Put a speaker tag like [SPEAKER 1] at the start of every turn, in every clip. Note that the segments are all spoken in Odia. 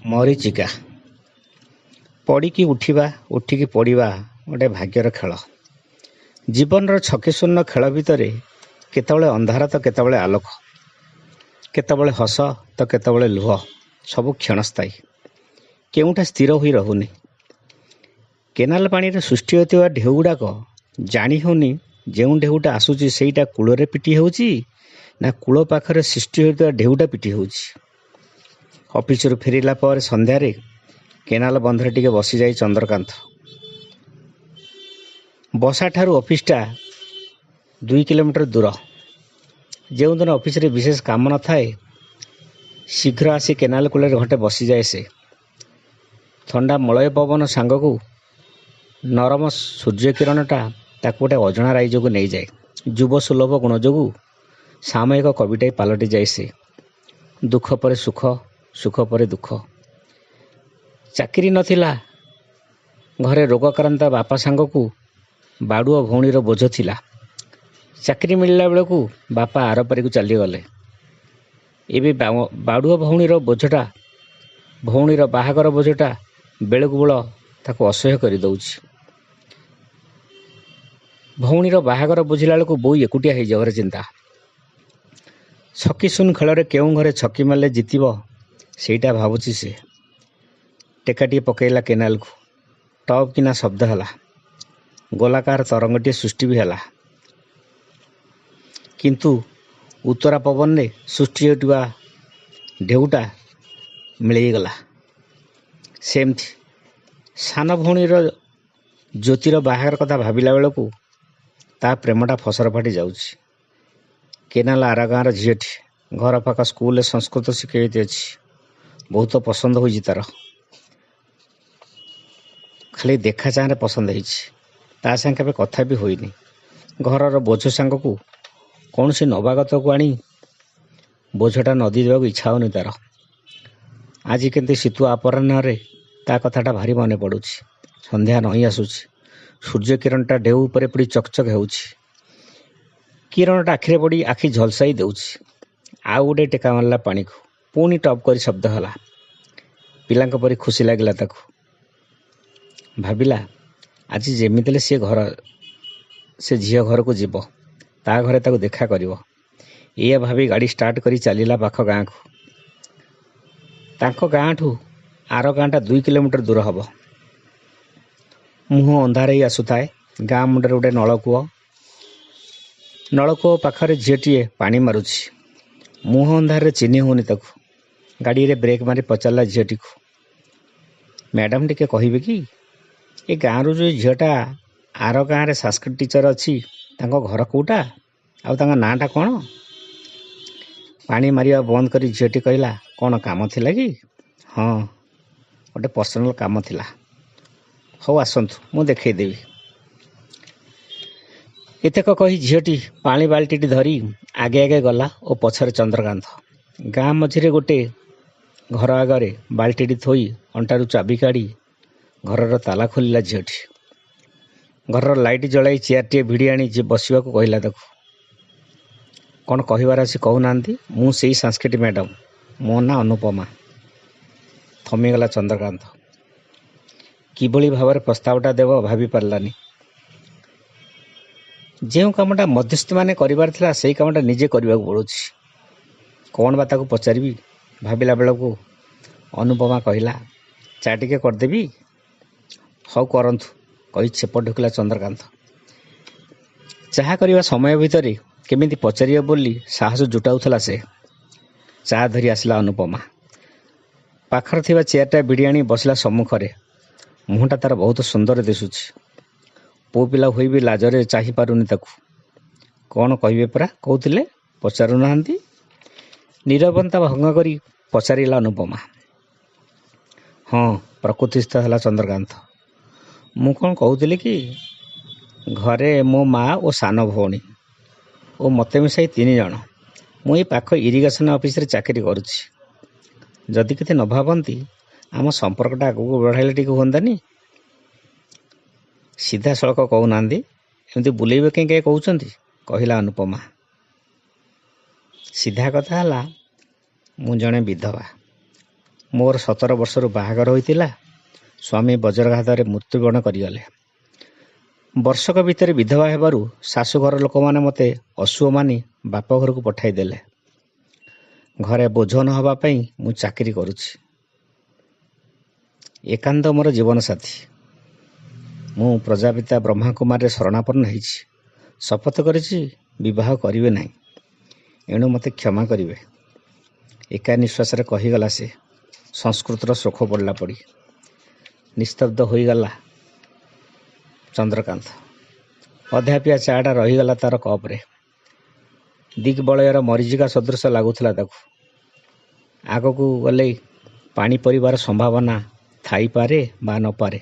[SPEAKER 1] ମରୀଚିକା। ପଡ଼ିକି ଉଠିବା, ଉଠିକି ପଡ଼ିବା ଗୋଟେ ଭାଗ୍ୟର ଖେଳ। ଜୀବନର ଛକିଶୂନ୍ୟ ଖେଳ ଭିତରେ କେତେବେଳେ ଅନ୍ଧାର ତ କେତେବେଳେ ଆଲୋକ, କେତେବେଳେ ହସ ତ କେତେବେଳେ ଲୁହ, ସବୁ କ୍ଷଣସ୍ଥାୟୀ, କେଉଁଟା ସ୍ଥିର ହୋଇ ରହୁନି। କେନାଲ ପାଣିରେ ସୃଷ୍ଟି ହେଉଥିବା ଢେଉଗୁଡ଼ାକ ଜାଣି ହେଉନି ଯେଉଁ ଢେଉଟା ଆସୁଛି ସେଇଟା କୂଳରେ ପିଟି ହେଉଛି ନା କୂଳ ପାଖରେ ସୃଷ୍ଟି ହେଉଥିବା ଢେଉଟା ପିଟି ହେଉଛି। ଅଫିସରୁ ଫେରିଲା ପରେ ସନ୍ଧ୍ୟାରେ କେନାଲ ବନ୍ଧରେ ଟିକେ ବସିଯାଇ ଚନ୍ଦ୍ରକାନ୍ତ। ବସାଠାରୁ ଅଫିସଟା 2 କିଲୋମିଟର ଦୂର। ଯେଉଁଦିନ ଅଫିସରେ ବିଶେଷ କାମ ନଥାଏ ଶୀଘ୍ର ଆସି କେନାଲ କୂଳରେ ଘଣ୍ଟେ ବସିଯାଏ ସେ। ଥଣ୍ଡା ମଳୟ ପବନ ସାଙ୍ଗକୁ ନରମ ସୂର୍ଯ୍ୟକିରଣଟା ତାକୁ ଗୋଟେ ଅଜଣା ରାଇଜକୁ ନେଇଯାଏ। ଯୁବ ସୁଲଭ ଗୁଣ ଯୋଗୁଁ ସାମୟିକ କବିଟାଏ ପାଲଟି ଯାଏ ସେ। ଦୁଃଖ ପରେ ସୁଖ, ସୁଖ ପରେ ଦୁଃଖ। ଚାକିରି ନଥିଲା, ଘରେ ରୋଗାକ୍ରାନ୍ତ ବାପା ସାଙ୍ଗକୁ ବାଡ଼ୁଅ ଭଉଣୀର ବୋଝ ଥିଲା। ଚାକିରି ମିଳିଲା ବେଳକୁ ବାପା ଆରପାରିକୁ ଚାଲିଗଲେ। ଏବେ ବାଡ଼ୁଅ ଭଉଣୀର ବୋଝଟା, ଭଉଣୀର ବାହାଘର ବୋଝଟା ବେଳକୁ ବେଳ ତାକୁ ଅସହ୍ୟ କରିଦେଉଛି। ଭଉଣୀର ବାହାଘର ବୁଝିଲା ବେଳକୁ ବୋଉ ଏକୁଟିଆ ହେଇଯିବାର ଚିନ୍ତା। ଛକିଶୂନ ଖେଳରେ କେଉଁ ଘରେ ଛକି ମାରିଲେ ଜିତିବ ସେଇଟା ଭାବୁଛି ସେ। ଟେକାଟିଏ ପକାଇଲା କେନାଲକୁ, ଟପ୍ କିନା ଶବ୍ଦ ହେଲା। ଗୋଲାକାର ତରଙ୍ଗଟିଏ ସୃଷ୍ଟି ବି ହେଲା। କିନ୍ତୁ ଉତ୍ତରା ପବନରେ ସୃଷ୍ଟି ହେଉଥିବା ଢେଉଟା ମିଳେଇଗଲା। ସେମିତି ସାନ ଭଉଣୀର ଜ୍ୟୋତିର ବାହାଘର କଥା ଭାବିଲା ବେଳକୁ ତା ପ୍ରେମଟା ଫସର ଫାଟି ଯାଉଛି। କେନାଲ ଆର ଗାଁର ଝିଅଟି, ଘର ପାଖ ସ୍କୁଲରେ ସଂସ୍କୃତ ଶିକ୍ଷୟିତ୍ରୀ ଅଛି। ବହୁତ ପସନ୍ଦ ହୋଇଛି ତାର। ଖାଲି ଦେଖା ଚାହାଁରେ ପସନ୍ଦ ହେଇଛି। ତା ସାଙ୍ଗେ କେବେ କଥା ବି ହୋଇନି। ଘରର ବୋଝ ସାଙ୍ଗକୁ କୌଣସି ନବାଗତକୁ ଆଣି ବୋଝଟା ନଦୀ ଦେବାକୁ ଇଚ୍ଛା ହେଉନି ତାର। ଆଜି କେମିତି ଶୀତୁଆ ଅପରାହ୍ନରେ ତା କଥାଟା ଭାରି ମନେ ପଡ଼ୁଛି। ସନ୍ଧ୍ୟା ନଇଁ ଆସୁଛି। ସୂର୍ଯ୍ୟ କିରଣଟା ଢେଉ ଉପରେ ପଡ଼ି ଚକଚକ ହେଉଛି। କିରଣଟା ଆଖିରେ ପଡ଼ି ଆଖି ଝଲସାଇ ଦେଉଛି। ଆଉ ଗୋଟେ ଟେକା ମାରିଲା ପାଣିକୁ। ପୁଣି ଟପ୍ କରି ଶବ୍ଦ ହେଲା। ପିଲାଙ୍କ ପରି ଖୁସି ଲାଗିଲା ତାକୁ। ଭାବିଲା ଆଜି ଯେମିତି ହେଲେ ସେ ଝିଅ ଘରକୁ ଯିବ, ତା ଘରେ ତାକୁ ଦେଖା କରିବ। ଏଇଆ ଭାବି ଗାଡ଼ି ଷ୍ଟାର୍ଟ କରି ଚାଲିଲା ପାଖ ଗାଁକୁ। ତାଙ୍କ ଗାଁଠୁ ଆର ଗାଁଟା 2 କିଲୋମିଟର ଦୂର ହେବ। ମୁହଁ ଅନ୍ଧାର ହେଇ ଆସୁଥାଏ। ଗାଁ ମୁଣ୍ଡରେ ଗୋଟେ ନଳକୂଅ। ନଳକୂଅ ପାଖରେ ଝିଅଟିଏ ପାଣି ମାରୁଛି। ମୁହଁ ଅନ୍ଧାରରେ ଚିହ୍ନି ହେଉନି ତାକୁ। ଗାଡ଼ିରେ ବ୍ରେକ୍ ମାରି ପଚାରିଲା ଝିଅଟିକୁ, ମ୍ୟାଡ଼ାମ୍ ଟିକେ କହିବେ କି ଏ ଗାଁରୁ ଯେଉଁ ଝିଅଟା ଆର ଗାଁରେ ସଂସ୍କୃତ ଟିଚର ଅଛି ତାଙ୍କ ଘର କେଉଁଟା, ଆଉ ତାଙ୍କ ନାଁଟା କ'ଣ? ପାଣି ମାରିବା ବନ୍ଦ କରି ଝିଅଟି କହିଲା, କ'ଣ କାମ ଥିଲା କି? ହଁ, ଗୋଟେ ପର୍ସନାଲ କାମ ଥିଲା। ହଉ ଆସନ୍ତୁ, ମୁଁ ଦେଖେଇଦେବି। ଏତକ କହି ଝିଅଟି ପାଣି ବାଲ୍ଟିଟି ଧରି ଆଗେ ଆଗେ ଗଲା ଓ ପଛରେ ଚନ୍ଦ୍ରକାନ୍ତ। ଗାଁ ମଝିରେ ଗୋଟେ ଘର ଆଗରେ ବାଲ୍ଟିଟି ଥୋଇ ଅଣ୍ଟାରୁ ଚାବି କାଢ଼ି ଘରର ତାଲା ଖୋଲିଲା ଝିଅଟି। ଘରର ଲାଇଟ୍ ଜଳାଇ ଚେୟାରଟିଏ ଭିଡ଼ି ଆଣି ବସିବାକୁ କହିଲା ତାକୁ। କ'ଣ କହିବାର ଅଛି କହୁନାହାନ୍ତି? ମୁଁ ସେଇ ସଂସ୍କୃତ ମ୍ୟାଡ଼ାମ୍, ମୋ ନାଁ ଅନୁପମା। ଥମିଗଲା ଚନ୍ଦ୍ରକାନ୍ତ। କିଭଳି ଭାବରେ ପ୍ରସ୍ତାବଟା ଦେବ ଭାବି ପାରିଲାନି। ଯେଉଁ କାମଟା ମଧ୍ୟସ୍ଥିମାନେ କରିବାର ଥିଲା ସେଇ କାମଟା ନିଜେ କରିବାକୁ ପଡ଼ୁଛି। କ'ଣ ବା ତାକୁ ପଚାରିବି ଭାବିଲା ବେଳକୁ ଅନୁପମା କହିଲା, ଚା ଟିକେ କରିଦେବି? ହଉ କରନ୍ତୁ, କହି ଛେପ ଢୁକିଲା ଚନ୍ଦ୍ରକାନ୍ତ। ଚାହା କରିବା ସମୟ ଭିତରେ କେମିତି ପଚାରିବ ବୋଲି ସାହସ ଜୁଟାଉଥିଲା ସେ। ଚା ଧରି ଆସିଲା ଅନୁପମା। ପାଖରେ ଥିବା ଚେୟାରଟା ଭିଡ଼ି ଆଣି ବସିଲା ସମ୍ମୁଖରେ। ମୁହଁଟା ତାର ବହୁତ ସୁନ୍ଦର ଦିଶୁଛି। ପୁଅ ପିଲା ହୋଇ ବି ଲାଜରେ ଚାହିଁ ପାରୁନି ତାକୁ। କ'ଣ କହିବେ ପରା କହୁଥିଲେ, ପଚାରୁନାହାନ୍ତି? ନୀରବତା ଭଙ୍ଗ କରି ପଚାରିଲା ଅନୁପମା। ହଁ, ପ୍ରକୃତିସ୍ଥ ହେଲା ଚନ୍ଦ୍ରକାନ୍ତ। ମୁଁ କ'ଣ କହୁଥିଲି କି, ଘରେ ମୋ ମା ଓ ସାନ ଭଉଣୀ ଓ ମୋତେ ମିଶାଇ 3 ଜଣ। ମୁଁ ଏଇ ପାଖ ଇରିଗେସନ୍ ଅଫିସରେ ଚାକିରି କରୁଛି। ଯଦି କିଛି ନ ଭାବନ୍ତି ଆମ ସମ୍ପର୍କଟା ଆଗକୁ ବଢ଼ାଇଲେ ଟିକେ ହୁଅନ୍ତାନି? ସିଧାସଳଖ କହୁନାହାନ୍ତି, ଏମିତି ବୁଲେଇବେ କାହିଁ କହୁଛନ୍ତି, କହିଲା ଅନୁପମା। ସିଧା କଥା ହେଲା, ମୁଁ ଜଣେ ବିଧବା। ମୋର 17 ବର୍ଷରୁ ବାହାଘର ହୋଇଥିଲା। ସ୍ୱାମୀ ବଜ୍ରଘାତରେ ମୃତ୍ୟୁବରଣ କରିଗଲେ। ବର୍ଷକ ଭିତରେ ବିଧବା ହେବାରୁ ଶାଶୁଘର ଲୋକମାନେ ମୋତେ ଅଶୁଅ ମାନି ବାପ ଘରକୁ ପଠାଇଦେଲେ। ଘରେ ବୋଝ ନ ହେବା ପାଇଁ ମୁଁ ଚାକିରି କରୁଛି। ଏକାନ୍ତ ମୋର ଜୀବନସାଥୀ। ମୁଁ ପ୍ରଜାପିତା ବ୍ରହ୍ମାକୁମାରରେ ଶରଣାପନ୍ନ ହେଇଛି। ଶପଥ କରିଛି ବିବାହ କରିବେ ନାହିଁ। ଏଣୁ ମୋତେ କ୍ଷମା କରିବେ। ଏକା ନିଶ୍ୱାସରେ କହିଗଲା ସେ। ସଂସ୍କୃତର ଶ୍ଳୋକ ପଡ଼ିଲା ପଡ଼ି ନିସ୍ତବ୍ଧ ହୋଇଗଲା ଚନ୍ଦ୍ରକାନ୍ତ। ଅଧା ପିଆ ଚା'ଟା ରହିଗଲା ତାର କପ୍ରେ। ଦିଗ୍ବଳୟର ମରିଚିକା ସଦୃଶ ଲାଗୁଥିଲା ତାକୁ। ଆଗକୁ ଗଲେ ପାଣି ପରିବାର ସମ୍ଭାବନା ଥାଇପାରେ ବା ନପାରେ।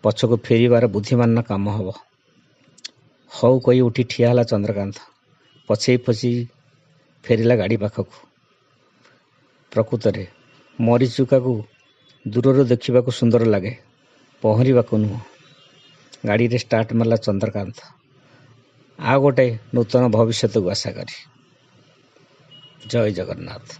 [SPEAKER 1] ପଛକୁ ଫେରିବାର ବୁଦ୍ଧିମାନର କାମ ହେବ। ହଉ କହି ଉଠି ଠିଆ ହେଲା ଚନ୍ଦ୍ରକାନ୍ତ। ପଛେଇ ପଛେଇ ଫେରିଲା ଗାଡ଼ି ପାଖକୁ। ପ୍ରକୃତରେ ମରିଚିକାକୁ ଦୂରରୁ ଦେଖିବାକୁ ସୁନ୍ଦର ଲାଗେ, ପହଁରିବାକୁ ନୁହଁ। ଗାଡ଼ିରେ ଷ୍ଟାର୍ଟ ମାରିଲା ଚନ୍ଦ୍ରକାନ୍ତ ଆଉ ଗୋଟେ ନୂତନ ଭବିଷ୍ୟତକୁ ଆଶା କରି। ଜୟ ଜଗନ୍ନାଥ।